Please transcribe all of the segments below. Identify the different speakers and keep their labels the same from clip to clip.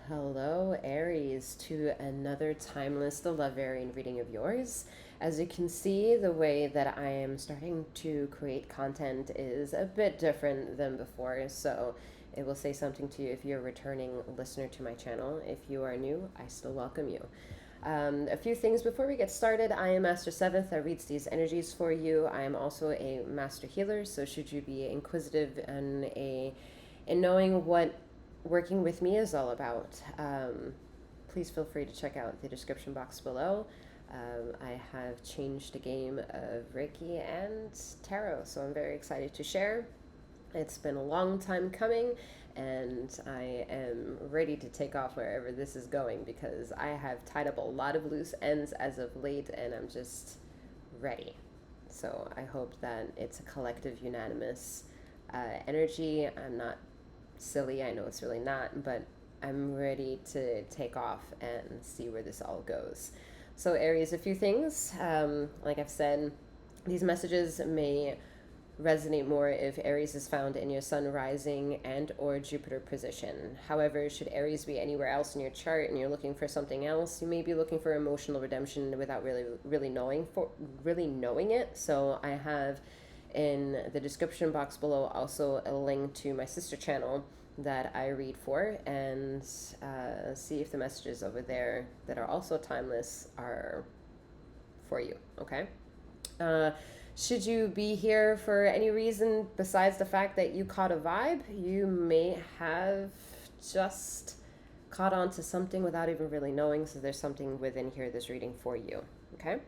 Speaker 1: Hello, Aries, to another timeless, the love variant reading of yours. As you can see, the way that I am starting to create content is a bit different than before, so it will say something to you if you're a returning listener to my channel. If you are new, I still welcome you. A few things before we get started. I am Master Seventh that reads these energies for you. I am also a master healer, so should you be inquisitive and in knowing what working with me is all about, please feel free to check out the description box below. I have changed the game of Reiki and Tarot, so I'm very excited to share. It's been a long time coming, and I am ready to take off wherever this is going because I have tied up a lot of loose ends as of late, and I'm just ready. So I hope that it's a collective, unanimous energy. I'm not silly, I know it's really not, but I'm ready to take off and see where this all goes. So Aries, a few things. Like I've said, these messages may resonate more if Aries is found in your sun rising and or Jupiter position. However, should Aries be anywhere else in your chart and you're looking for something else, you may be looking for emotional redemption without really knowing it. So I have in the description box below also a link to my sister channel that I read for, and see if the messages over there that are also timeless are for you. Okay, should you be here for any reason besides the fact that you caught a vibe, you may have just caught on to something without even really knowing, so there's something within here that's reading for you. Okay,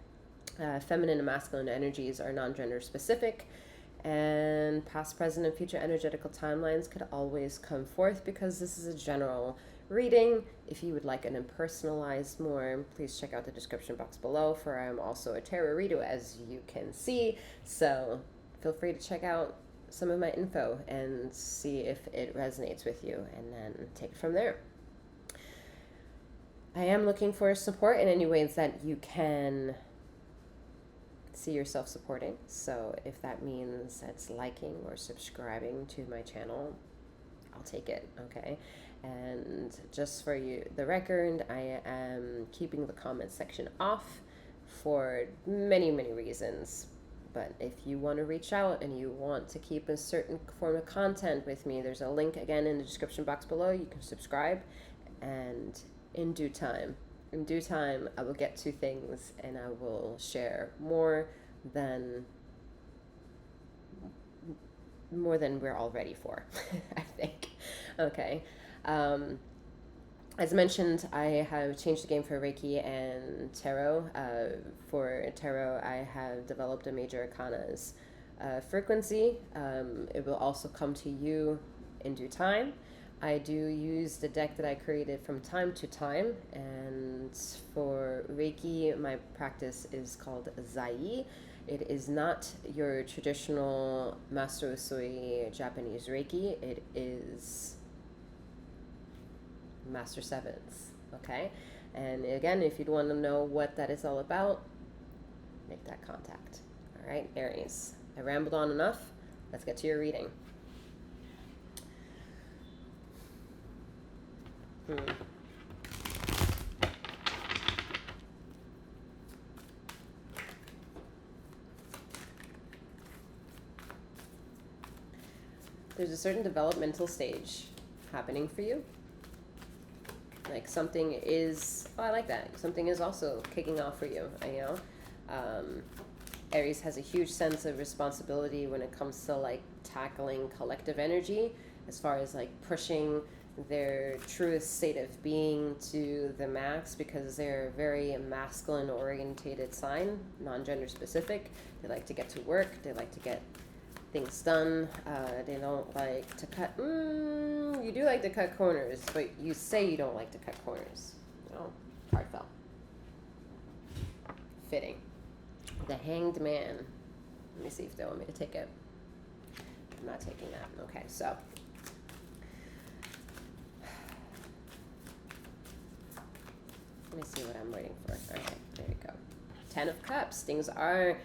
Speaker 1: feminine and masculine energies are non-gender specific, and past, present, and future energetical timelines could always come forth because this is a general reading. If you would like an impersonalized more, please check out the description box below, for I'm also a tarot reader, as you can see, so feel free to check out some of my info and see if it resonates with you, and then take it from there. I am looking for support in any ways that you can see yourself supporting. So if that means it's liking or subscribing to my channel, I'll take it. Okay, and just for you, the record, I am keeping the comment section off for many reasons. But if you want to reach out and you want to keep a certain form of content with me, there's a link again in the description box below. You can subscribe, and in due time, I will get to things and I will share more than we're all ready for, I think. Okay. As mentioned, I have changed the game for Reiki and Tarot. For Tarot, I have developed a major arcana's frequency. It will also come to you in due time. I do use the deck that I created from time to time, and for Reiki, my practice is called 𝗖𝘀𝗽𝗽. It is not your traditional Master Usui Japanese Reiki. It is Master Seventh, okay? And again, if you'd want to know what that is all about, make that contact. All right, Aries, I rambled on enough. Let's get to your reading. There's a certain developmental stage happening for you. Like something is, oh, I like that. Something is also kicking off for you, you know? Aries has a huge sense of responsibility when it comes to like tackling collective energy, as far as like pushing their truest state of being to the max, because they're a very masculine orientated sign, non-gender specific. They like to get to work, they like to get things done. They don't like to cut, you do like to cut corners, but you say you don't like to cut corners. Oh, heartfelt. Fitting. The Hanged Man. Let me see if they want me to take it. I'm not taking that. Okay, so let me see what I'm waiting for. Okay, there you go. 10 of Cups. Things are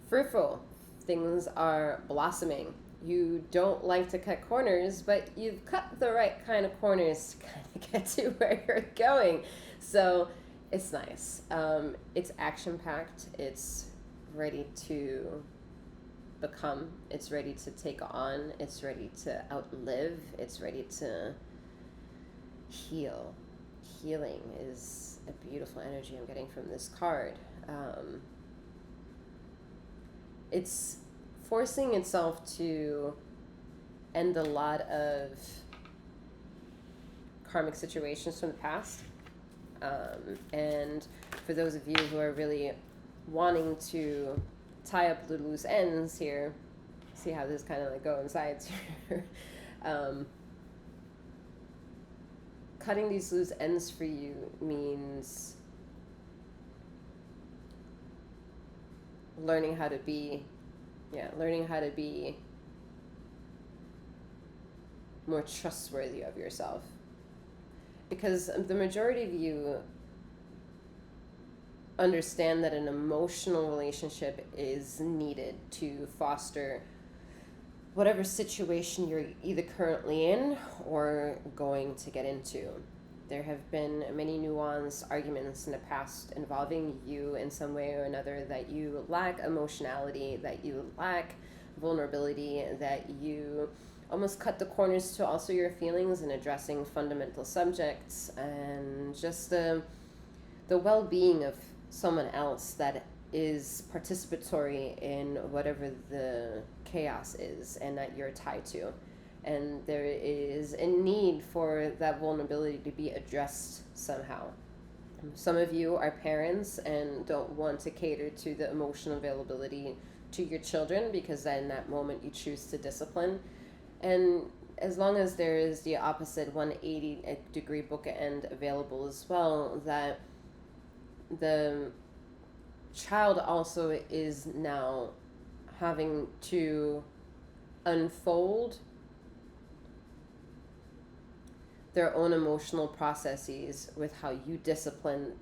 Speaker 1: fruitful. Things are blossoming. you don't like to cut corners, but you've cut the right kind of corners to kind of get to where you're going. So it's nice. It's action packed. It's ready to become. It's ready to take on. It's ready to outlive. It's ready to heal. Healing is a beautiful energy I'm getting from this card. It's forcing itself to end a lot of karmic situations from the past. And for those of you who are really wanting to tie up the loose ends here, see how this kind of like coincides here. Cutting these loose ends for you means learning how to be more trustworthy of yourself. Because the majority of you understand that an emotional relationship is needed to foster whatever situation you're either currently in or going to get into. There have been many nuanced arguments in the past involving you in some way or another, that you lack emotionality, that you lack vulnerability, that you almost cut the corners to also your feelings in addressing fundamental subjects, and just the well-being of someone else that is participatory in whatever the chaos is and that you're tied to. And there is a need for that vulnerability to be addressed somehow. Some of you are parents and don't want to cater to the emotional availability to your children, because then in that moment you choose to discipline. And as long as there is the opposite 180-degree bookend available as well, that the child also is now having to unfold their own emotional processes with how you discipline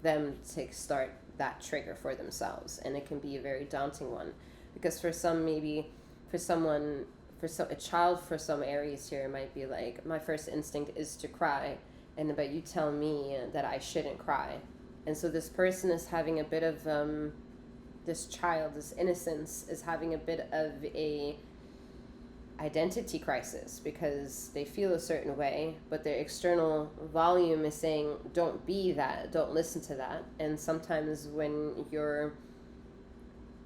Speaker 1: them to start that trigger for themselves. And it can be a very daunting one, because for some, maybe for someone, a child, for some Aries here, might be like, my first instinct is to cry, and but you tell me that I shouldn't cry. And so this person is having a bit of this child, this innocence, is having a bit of a identity crisis, because they feel a certain way, but their external volume is saying, don't be that, don't listen to that. And sometimes when you're,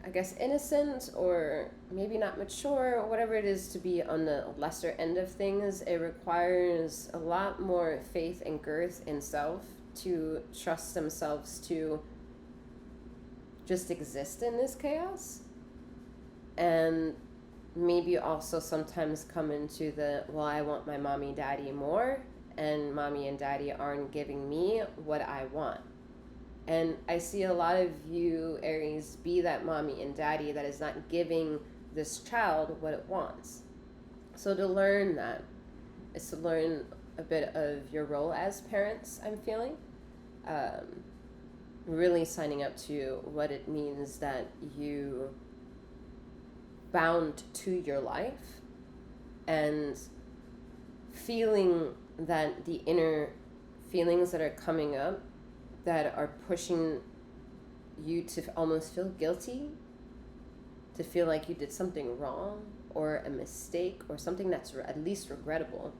Speaker 1: I guess, innocent or maybe not mature, or whatever it is to be on the lesser end of things, it requires a lot more faith and girth in self to trust themselves to just exist in this chaos. And maybe also sometimes come into the, well, I want my mommy daddy more, and mommy and daddy aren't giving me what I want. And I see a lot of you, Aries, be that mommy and daddy that is not giving this child what it wants. So to learn that is to learn a bit of your role as parents, I'm feeling. Really signing up to what it means that you bound to your life, and feeling that the inner feelings that are coming up that are pushing you to almost feel guilty, to feel like you did something wrong or a mistake or something that's at least regrettable.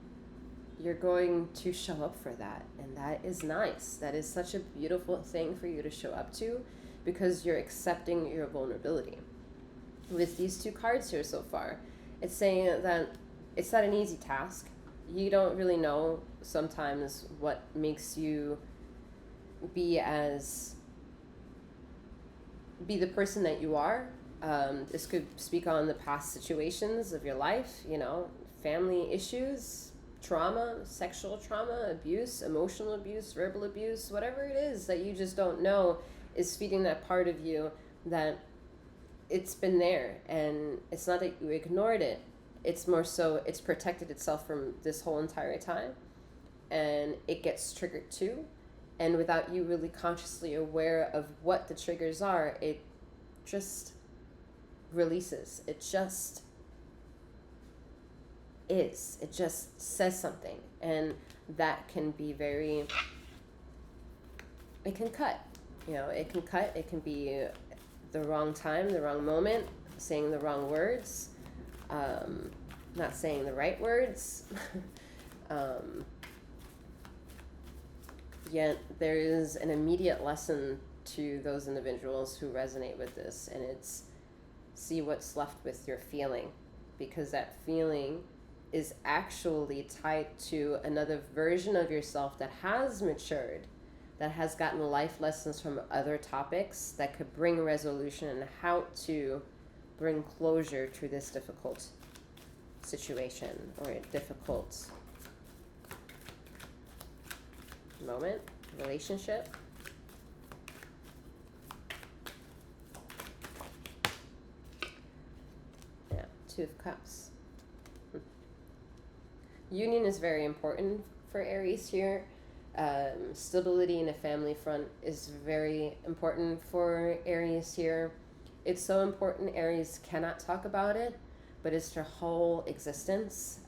Speaker 1: You're going to show up for that, and that is nice. That is such a beautiful thing for you to show up to, because you're accepting your vulnerability. With these two cards here so far, it's saying that it's not an easy task. You don't really know sometimes what makes you be the person that you are. This could speak on the past situations of your life, family issues, trauma, sexual trauma, abuse, emotional abuse, verbal abuse, whatever it is that you just don't know is feeding that part of you, that it's been there. And it's not that you ignored it. It's more so it's protected itself from this whole entire time, and it gets triggered too. And without you really consciously aware of what the triggers are, it just releases. It just is. It just says something. And that can be very, it can cut. It can cut. It can be the wrong time, the wrong moment, saying the wrong words, not saying the right words. Yet there is an immediate lesson to those individuals who resonate with this, and it's see what's left with your feeling, because that feeling is actually tied to another version of yourself that has matured, that has gotten life lessons from other topics that could bring resolution and how to bring closure to this difficult situation or a difficult moment, relationship. Yeah, Two of Cups. Union is very important for Aries here. Stability in a family front is very important for Aries here. It's so important Aries cannot talk about it, but it's their whole existence.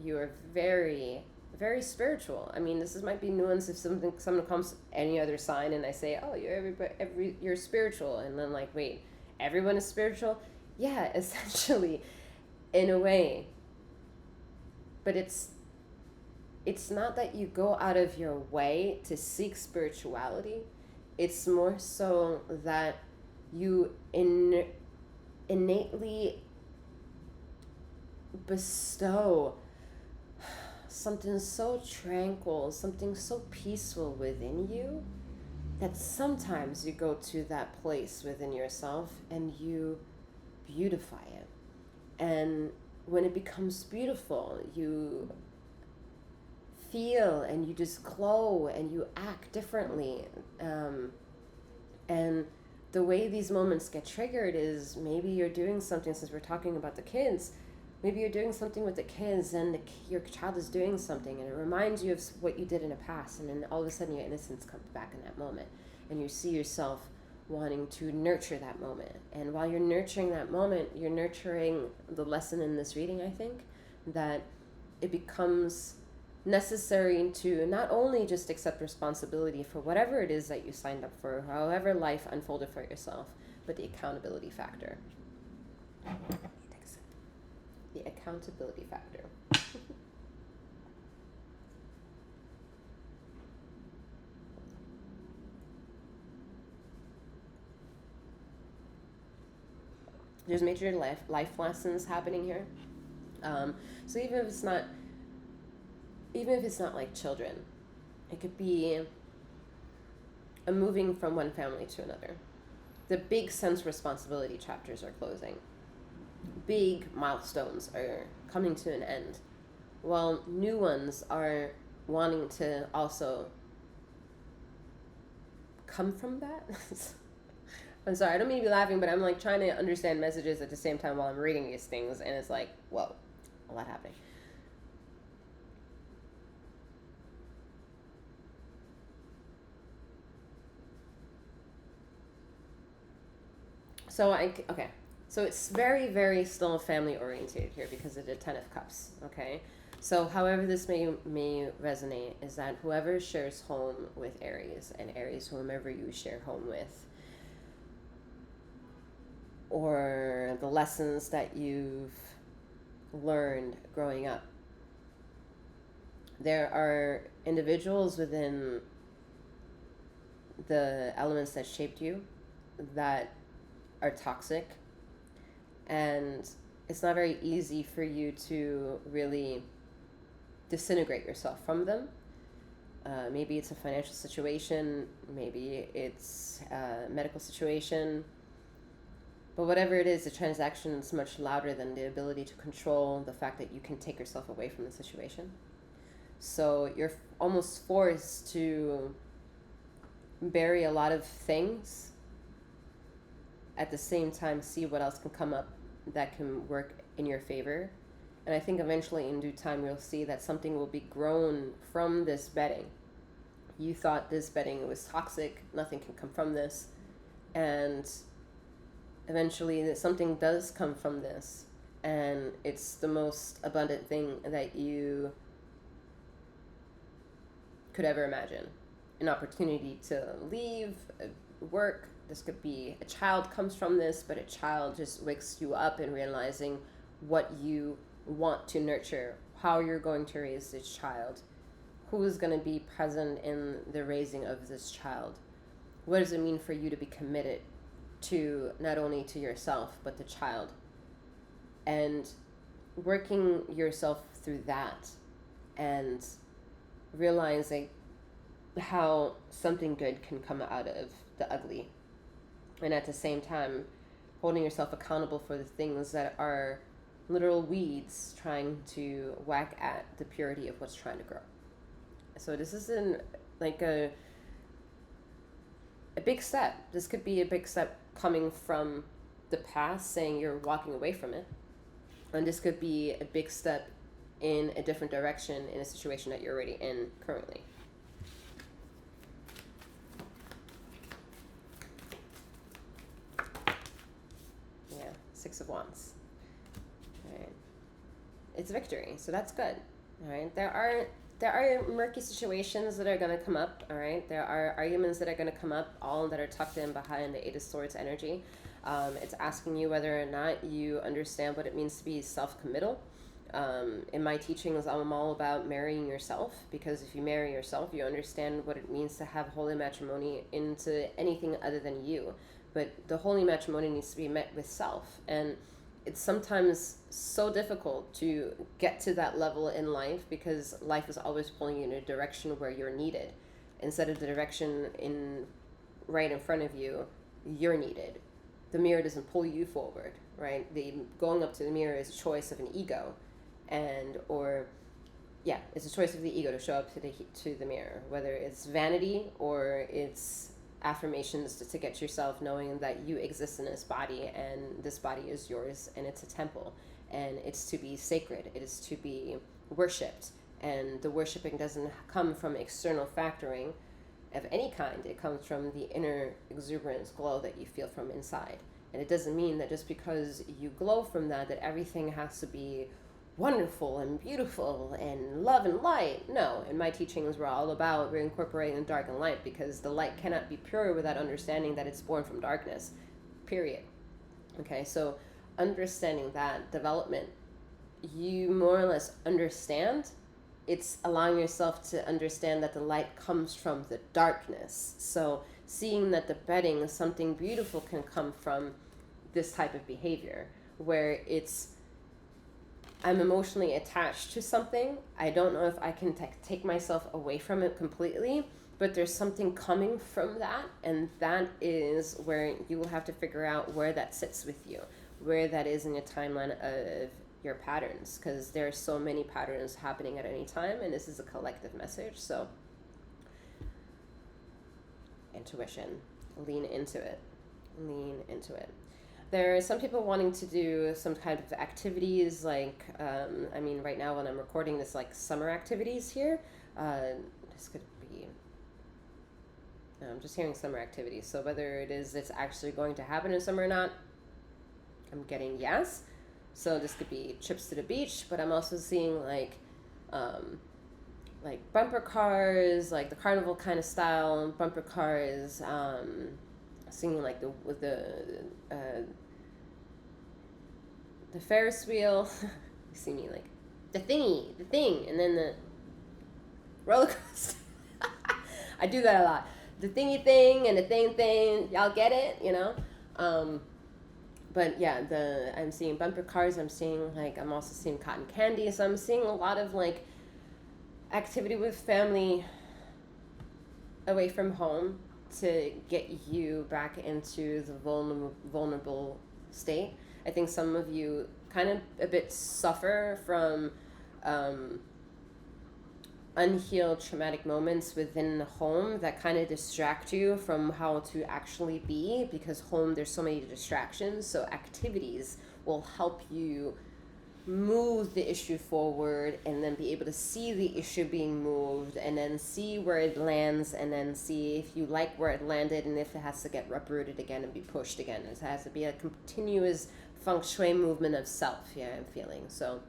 Speaker 1: You are very, very spiritual. I mean, might be nuanced if someone comes any other sign and I say, oh, you're spiritual, and then like, wait, everyone is spiritual? Yeah, essentially, in a way. But it's not that you go out of your way to seek spirituality. It's more so that you innately bestow something so tranquil, something so peaceful within you, that sometimes you go to that place within yourself and you beautify it. And when it becomes beautiful, you feel and you just glow and you act differently. And the way these moments get triggered is maybe you're doing something, since we're talking about the kids, maybe you're doing something with the kids and your child is doing something and it reminds you of what you did in the past, and then all of a sudden your innocence comes back in that moment and you see yourself wanting to nurture that moment. And while you're nurturing that moment, you're nurturing the lesson in this reading, I think, that it becomes necessary to not only just accept responsibility for whatever it is that you signed up for, however life unfolded for yourself, but the accountability factor. The accountability factor. There's major life lessons happening here. So even if it's not like children, it could be a moving from one family to another. The big sense responsibility chapters are closing. Big milestones are coming to an end, while new ones are wanting to also come from that. I'm sorry, I don't mean to be laughing, but I'm like trying to understand messages at the same time while I'm reading these things, and it's like, whoa, a lot happening. So it's very, very still family oriented here because of the Ten of Cups, okay? So however this may resonate is that whoever shares home with Aries, and Aries, whomever you share home with, or the lessons that you've learned growing up, there are individuals within the elements that shaped you that are toxic, and it's not very easy for you to really disintegrate yourself from them. Maybe it's a financial situation, maybe it's a medical situation, but whatever it is, the transaction is much louder than the ability to control the fact that you can take yourself away from the situation. So you're almost forced to bury a lot of things, at the same time see what else can come up that can work in your favor. And I think eventually in due time you'll see that something will be grown from this bedding. You thought this bedding was toxic, nothing can come from this, and eventually something does come from this, and it's the most abundant thing that you could ever imagine. An opportunity to leave, work. This could be a child comes from this, but a child just wakes you up in realizing what you want to nurture, how you're going to raise this child, who is going to be present in the raising of this child. What does it mean for you to be committed to not only to yourself, but the child? And working yourself through that and realizing how something good can come out of the ugly. And at the same time, holding yourself accountable for the things that are literal weeds trying to whack at the purity of what's trying to grow. So this is a big step. This could be a big step coming from the past, saying you're walking away from it. And this could be a big step in a different direction in a situation that you're already in currently. Yeah, 6 of Wands. All right. It's victory, so that's good. All right. There are murky situations that are going to come up, all right? There are arguments that are going to come up, all that are tucked in behind the 8 of Swords energy. It's asking you whether or not you understand what it means to be self-committal. In my teachings, I'm all about marrying yourself, because if you marry yourself, you understand what it means to have holy matrimony into anything other than you. But the holy matrimony needs to be met with self. And it's sometimes so difficult to get to that level in life because life is always pulling you in a direction where you're needed. Instead of the direction right in front of you, you're needed. The mirror doesn't pull you forward, right? Going up to the mirror is a choice of an ego, it's a choice of the ego to show up to the mirror, whether it's vanity or it's affirmations to get yourself knowing that you exist in this body and this body is yours and it's a temple and it's to be sacred. It is to be worshipped, and the worshiping doesn't come from external factoring of any kind. It comes from the inner exuberance glow that you feel from inside. And it doesn't mean that just because you glow from that everything has to be wonderful and beautiful and love and light. No, in my teachings, we're incorporating the dark and light, because the light cannot be pure without understanding that it's born from darkness, period. Okay, so understanding that development, you more or less understand. It's allowing yourself to understand that the light comes from the darkness. So seeing that the bedding, something beautiful can come from this type of behavior, where I'm emotionally attached to something. I don't know if I can take myself away from it completely, but there's something coming from that, and that is where you will have to figure out where that sits with you, where that is in your timeline of your patterns, because there are so many patterns happening at any time, and this is a collective message. So intuition, lean into it. There are some people wanting to do some kind of activities, like, right now when I'm recording this, like summer activities here. This could be, I'm just hearing summer activities. So whether it's actually going to happen in summer or not, I'm getting yes. So this could be trips to the beach, but I'm also seeing like bumper cars, like the carnival kind of style bumper cars, singing like the Ferris wheel. You see me like the thing, and then the roller coaster. I do that a lot. The thingy thing and the thing. Y'all get it, you know? But yeah, I'm seeing bumper cars. I'm also seeing cotton candy. So I'm seeing a lot of like activity with family away from home to get you back into the vulnerable state. I think some of you kind of a bit suffer from unhealed traumatic moments within the home that kind of distract you from how to actually be, because home, there's so many distractions. So activities will help you move the issue forward, and then be able to see the issue being moved, and then see where it lands, and then see if you like where it landed, and if it has to get uprooted again and be pushed again. It has to be a continuous feng shui movement of self. Yeah, I'm feeling. So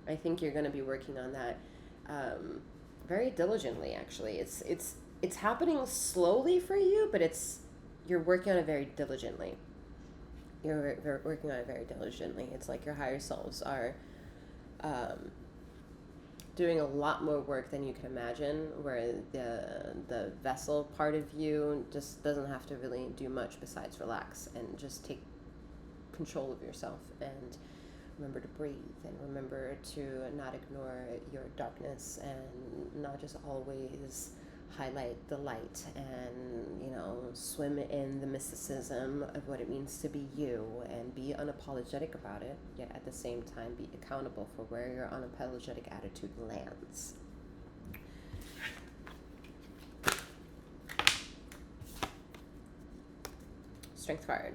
Speaker 1: I think you're going to be working on that very diligently. Actually, it's happening slowly for you, but you're working on it very diligently. You're working on it very diligently. It's like your higher selves are doing a lot more work than you can imagine, where the vessel part of you just doesn't have to really do much besides relax and just take control of yourself and remember to breathe and remember to not ignore your darkness and not just always highlight the light and, you know, swim in the mysticism of what it means to be you and be unapologetic about it, yet at the same time be accountable for where your unapologetic attitude lands. Strength card.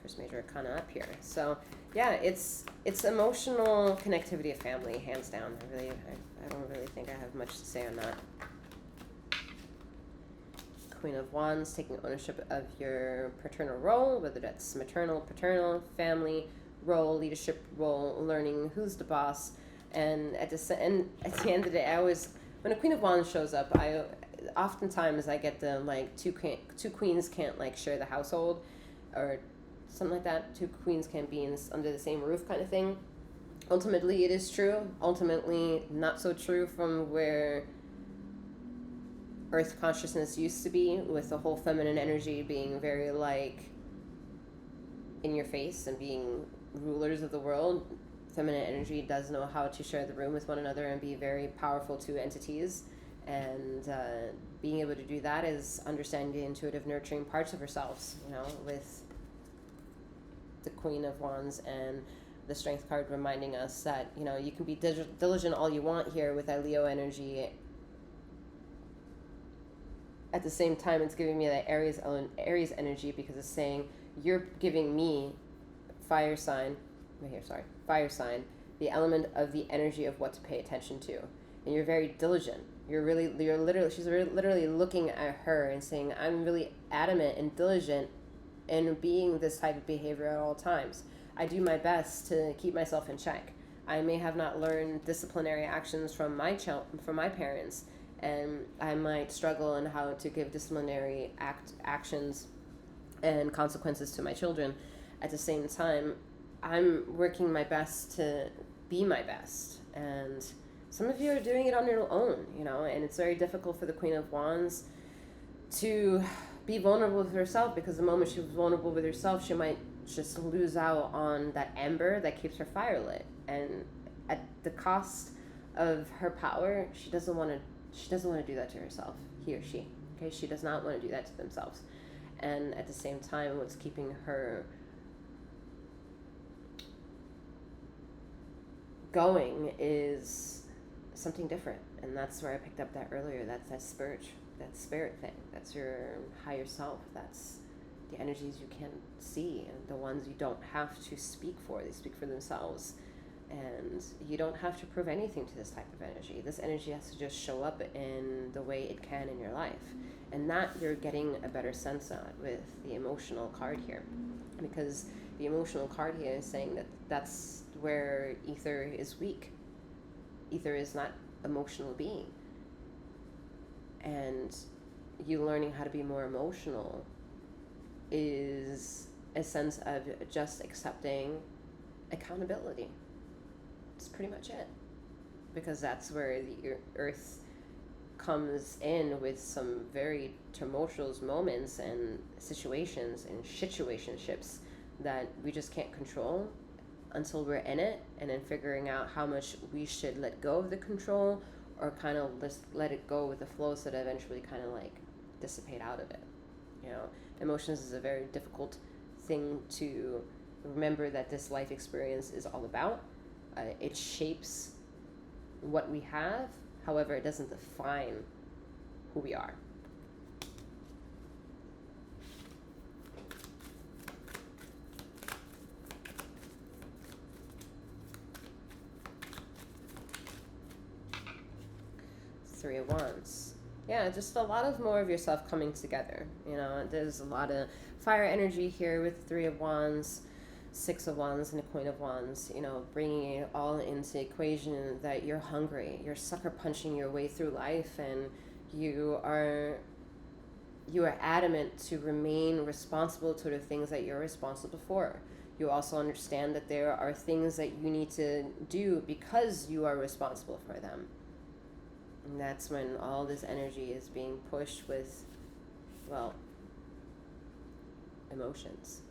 Speaker 1: First major arcana up here. So yeah, it's emotional connectivity of family, hands down. I don't really think I have much to say on that. Queen of Wands, taking ownership of your paternal role, whether that's maternal, paternal, family role, leadership role, learning who's the boss. And at the end of the day, when a Queen of Wands shows up, oftentimes I get the like two queens can't like share the household, or something like that. Two queens can't be under the same roof kind of thing. Ultimately, it is true. Ultimately, not so true from where Earth consciousness used to be, with the whole feminine energy being very like in your face and being rulers of the world. Feminine energy does know how to share the room with one another and be very powerful to entities, and being able to do that is understanding the intuitive nurturing parts of ourselves, you know, with the Queen of Wands and the Strength card reminding us that, you know, you can be diligent all you want here with that Leo energy. At the same time, it's giving me that Aries energy, because it's saying you're giving me fire sign, the element of the energy of what to pay attention to, and you're very diligent. She's literally looking at her and saying, I'm really adamant and diligent in being this type of behavior at all times. I do my best to keep myself in check. I may have not learned disciplinary actions from my parents, and I might struggle in how to give disciplinary actions and consequences to my children. At the same time, I'm working my best to be my best, and some of you are doing it on your own, you know, and it's very difficult for the Queen of Wands to be vulnerable with herself, because the moment she's vulnerable with herself, she might just lose out on that ember that keeps her fire lit, and at the cost of her power, she doesn't want to do that to herself, he or she. Okay, she does not want to do that to themselves. And at the same time, what's keeping her going is something different. And that's where I picked up that earlier. That's that spirit thing. That's your higher self. That's the energies you can't see, and the ones you don't have to speak for. They speak for themselves. And you don't have to prove anything to this type of energy. This energy has to just show up in the way it can in your life. And that you're getting a better sense of with the emotional card here. Because the emotional card here is saying that that's where ether is weak. Ether is not emotional being. And you learning how to be more emotional is a sense of just accepting accountability. It's pretty much it, because that's where the earth comes in with some very tumultuous moments and situations and situationships that we just can't control until we're in it, and then figuring out how much we should let go of the control or kind of just let it go with the flow, so that eventually kind of like dissipate out of it. You know, emotions is a very difficult thing to remember that this life experience is all about. It shapes what we have, however, it doesn't define who we are. Three of Wands. Yeah, just a lot of more of yourself coming together. You know, there's a lot of fire energy here with Three of Wands. Six of Wands and a Queen of Wands, you know, bringing it all into equation that you're hungry, you're sucker punching your way through life, and you are adamant to remain responsible to the things that you're responsible for. You also understand that there are things that you need to do because you are responsible for them. And that's when all this energy is being pushed with, well, emotions.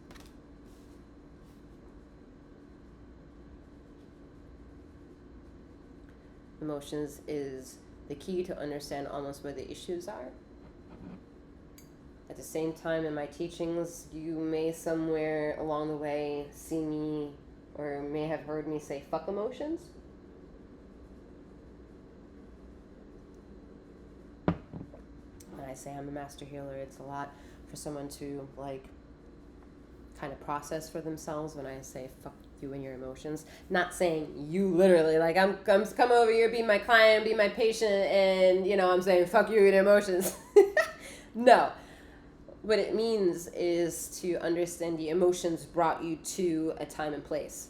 Speaker 1: Emotions is the key to understand almost where the issues are. At the same time, in my teachings, you may somewhere along the way see me or may have heard me say fuck emotions. When I say I'm a master healer, it's a lot for someone to like kind of process for themselves when I say fuck you and your emotions. Not saying you literally, like I'm come over here, be my client, be my patient, and you know, I'm saying fuck you and your emotions. No. What it means is to understand the emotions brought you to a time and place.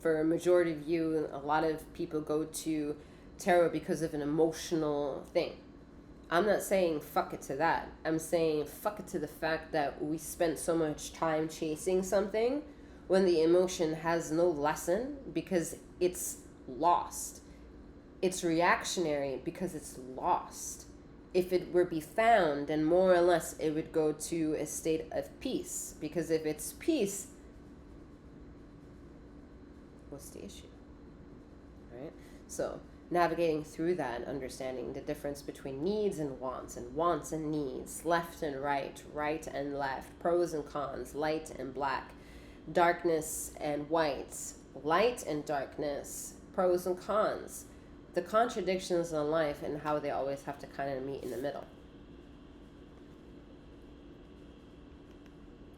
Speaker 1: For a majority of you, a lot of people go to tarot because of an emotional thing. I'm not saying fuck it to that. I'm saying fuck it to the fact that we spent so much time chasing something when the emotion has no lesson because it's lost. It's reactionary because it's lost. If it were be found, then more or less it would go to a state of peace. Because if it's peace, what's the issue? Right? So navigating through that, understanding the difference between needs and wants and needs, left and right and left, pros and cons, light and black, darkness and white, light and darkness, pros and cons, the contradictions in life and how they always have to kind of meet in the middle.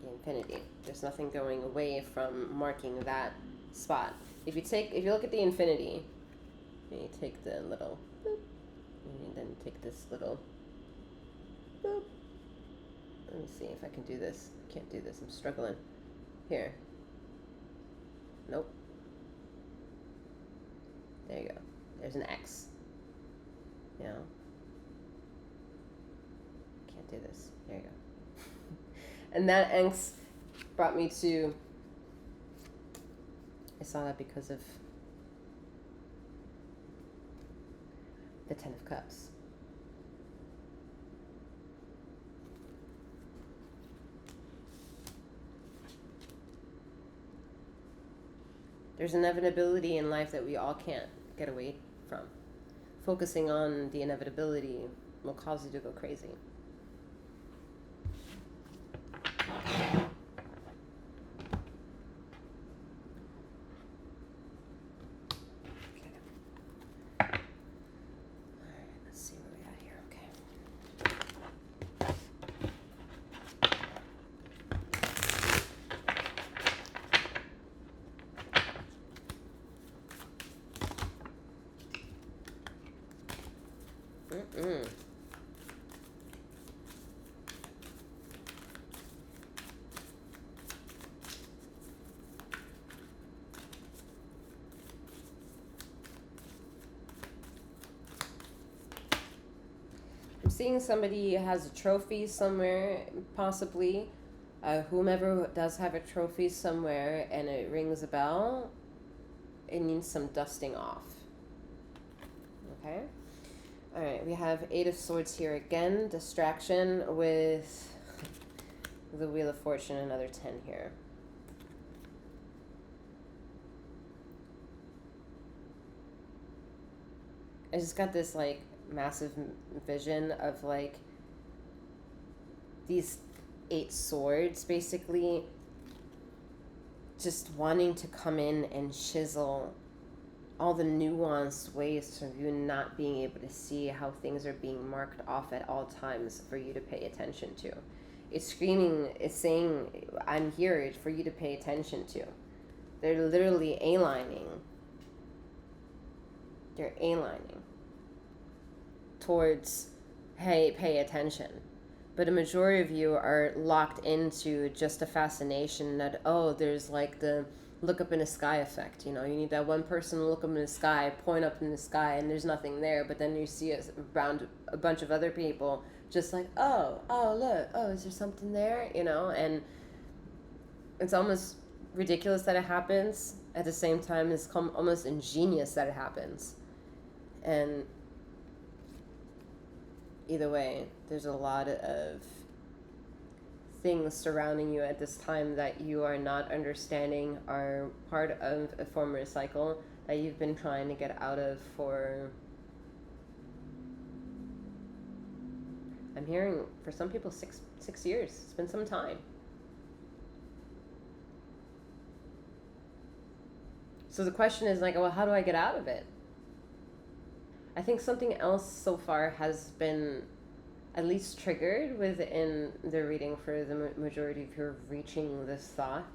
Speaker 1: The infinity. There's nothing going away from marking that spot. If you look at the infinity, you take the little boop, and then take this little boop. Let me see if I can do this. I can't do this. I'm struggling. Here. Nope. There you go. There's an X. You know? Can't do this. There you go. And that X brought me to... I saw that because of the Ten of Cups. There's inevitability in life that we all can't get away from. Focusing on the inevitability will cause you to go crazy. I'm seeing somebody has a trophy somewhere, possibly. Whomever does have a trophy somewhere and it rings a bell, it needs some dusting off. Okay? Alright, we have Eight of Swords here again. Distraction with the Wheel of Fortune, another 10 here. I just got this, like, massive vision of, like, these 8 swords, basically, just wanting to come in and chisel all the nuanced ways of you not being able to see how things are being marked off at all times for you to pay attention to. It's screaming, it's saying, I'm here for you to pay attention to. They're literally A-lining. They're A-lining towards, hey, pay attention. But a majority of you are locked into just a fascination that, oh, there's like the look up in the sky effect. You need that one person look up in the sky, point up in the sky, and there's nothing there. But then you see it around a bunch of other people just like, oh, look, oh, is there something there? And it's almost ridiculous that it happens. At the same time, it's almost ingenious that it happens. And either way, there's a lot of things surrounding you at this time that you are not understanding are part of a former cycle that you've been trying to get out of for, I'm hearing, for some people, 6 years. It's been some time. So the question is like, well, how do I get out of it? I think something else so far has been at least triggered within the reading for the majority of you who are reaching this thought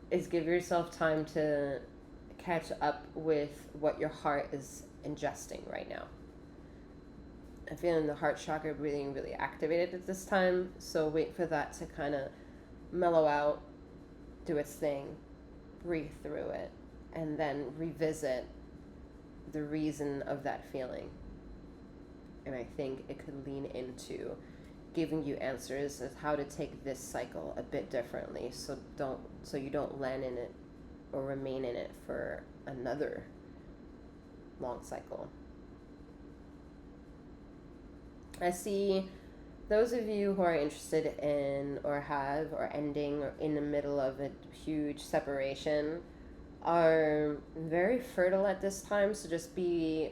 Speaker 1: is give yourself time to catch up with what your heart is ingesting right now. I'm feeling the heart chakra being really activated at this time, so wait for that to kind of mellow out, do its thing, breathe through it, and then revisit the reason of that feeling. And I think it could lean into giving you answers of how to take this cycle a bit differently, so you don't land in it or remain in it for another long cycle. I see those of you who are interested in or have or ending or in the middle of a huge separation are very fertile at this time, so just be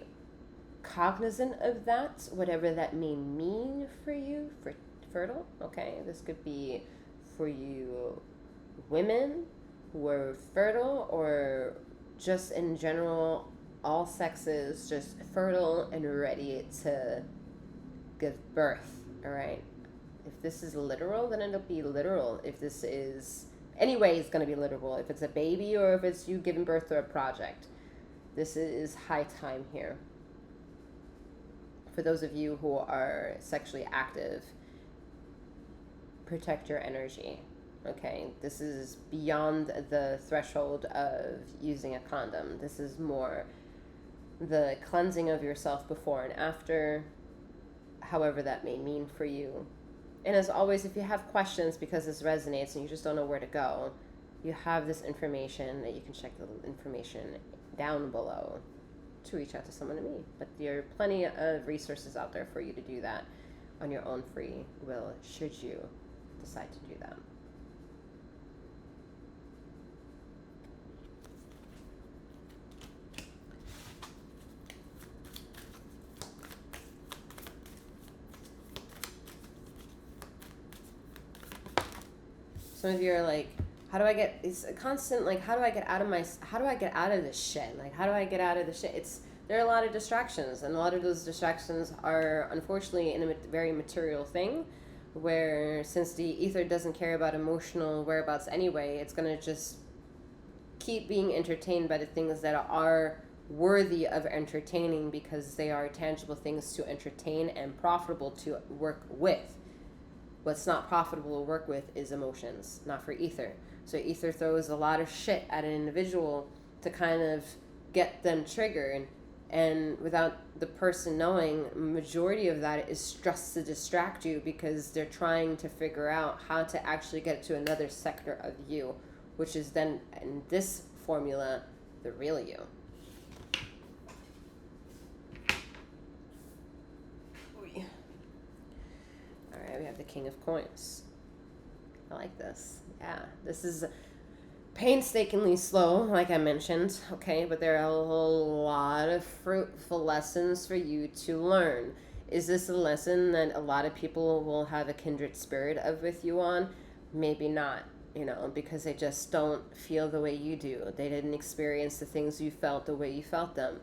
Speaker 1: cognizant of that, whatever that may mean for you, for fertile. Okay, this could be for you women who are fertile, or just in general all sexes just fertile and ready to give birth. All right, if this is literal, then it'll be literal. If this is anyway, it's going to be literal. If it's a baby or if it's you giving birth to a project, this is high time here. For those of you who are sexually active, protect your energy. Okay, this is beyond the threshold of using a condom. This is more the cleansing of yourself before and after, however that may mean for you. And as always, if you have questions because this resonates and you just don't know where to go, you have this information that you can check the information down below to reach out to someone to me. But there are plenty of resources out there for you to do that on your own free will, should you decide to do that. Some of you are like, how do I get, it's a constant, like, how do I get out of this shit? Like, how do I get out of this shit? There are a lot of distractions, and a lot of those distractions are unfortunately in a very material thing, where since the ether doesn't care about emotional whereabouts anyway, it's going to just keep being entertained by the things that are worthy of entertaining because they are tangible things to entertain and profitable to work with. What's not profitable to work with is emotions, not for ether. So ether throws a lot of shit at an individual to kind of get them triggered, and without the person knowing, majority of that is just to distract you because they're trying to figure out how to actually get to another sector of you, which is then, in this formula, the real you. Alright, we have the King of Coins. I like this. Yeah, this is painstakingly slow, like I mentioned, okay, but there are a whole lot of fruitful lessons for you to learn. Is this a lesson that a lot of people will have a kindred spirit of with you on? Maybe not, because they just don't feel the way you do. They didn't experience the things you felt the way you felt them.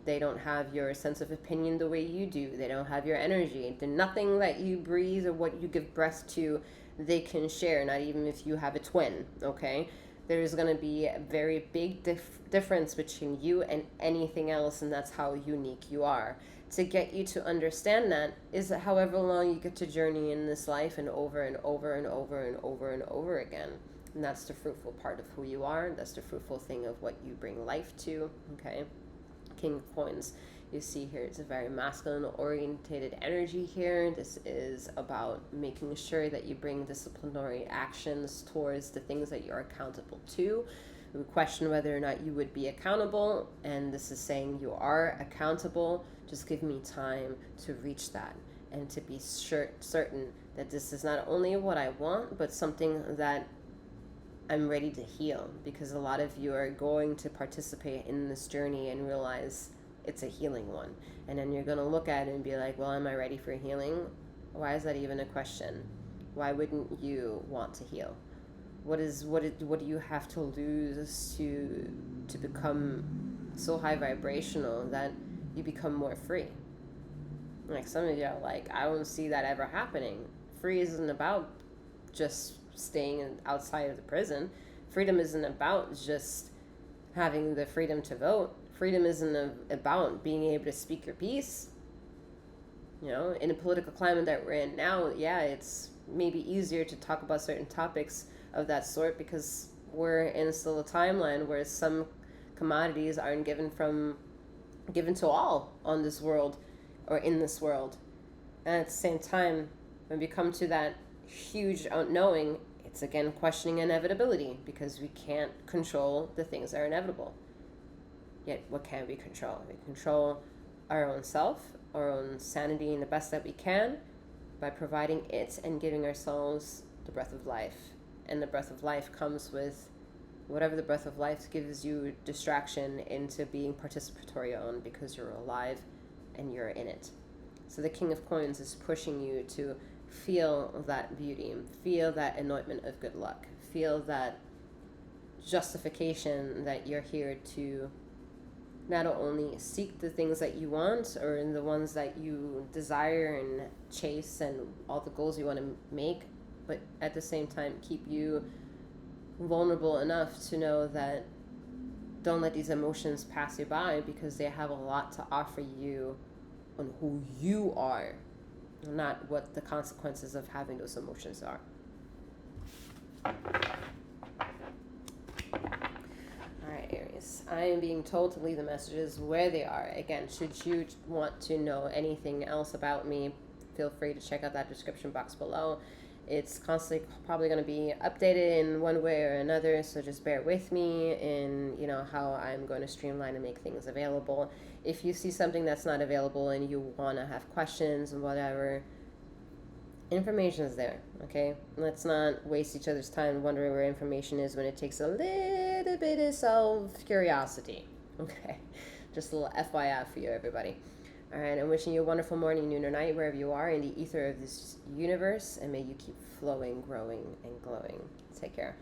Speaker 1: They don't have your sense of opinion the way you do. They don't have your energy. Nothing that you breathe or what you give breath to, they can share, not even if you have a twin, okay? There's going to be a very big difference between you and anything else, and that's how unique you are. to get you to understand that is that however long you get to journey in this life and over and over and over and over and over again. And that's the fruitful part of who you are. That's the fruitful thing of what you bring life to. Okay. King of Coins. You see here, it's a very masculine orientated energy here. This is about making sure that you bring disciplinary actions towards the things that you're accountable to. We question whether or not you would be accountable, and this is saying you are accountable. Just give me time to reach that and to be certain that this is not only what I want, but something that I'm ready to heal, because a lot of you are going to participate in this journey and realize it's a healing one. And then you're going to look at it and be like, well, am I ready for healing? Why is that even a question? Why wouldn't you want to heal? What do you have to lose to become so high vibrational that you become more free? Like some of you are like, I don't see that ever happening. Free isn't about just staying outside of the prison. Freedom isn't about just having the freedom to vote. Freedom isn't about being able to speak your piece. You know, in a political climate that we're in now, yeah, it's maybe easier to talk about certain topics of that sort because we're in still a timeline where some commodities aren't given to all on this world or in this world. And at the same time, when we come to that huge unknowing, it's again questioning inevitability, because we can't control the things that are inevitable. Yet what can we control? We control our own self, our own sanity in the best that we can by providing it and giving ourselves the breath of life. And the breath of life comes with whatever the breath of life gives you distraction into being participatory on, because you're alive and you're in it. So the King of Coins is pushing you to feel that beauty, feel that anointment of good luck, feel that justification that you're here to not only seek the things that you want or in the ones that you desire and chase and all the goals you want to make, but at the same time keep you vulnerable enough to know that don't let these emotions pass you by, because they have a lot to offer you on who you are, not what the consequences of having those emotions are. Alright, Aries. I am being told to leave the messages where they are. Again, should you want to know anything else about me, feel free to check out that description box below. It's constantly probably going to be updated in one way or another, so just bear with me in, how I'm going to streamline and make things available. If you see something that's not available and you want to have questions and whatever, information is there, okay? Let's not waste each other's time wondering where information is when it takes a little bit of self-curiosity, okay? Just a little FYI for you, everybody. All right, I'm wishing you a wonderful morning, noon, or night, wherever you are in the ether of this universe, and may you keep flowing, growing, and glowing. Take care.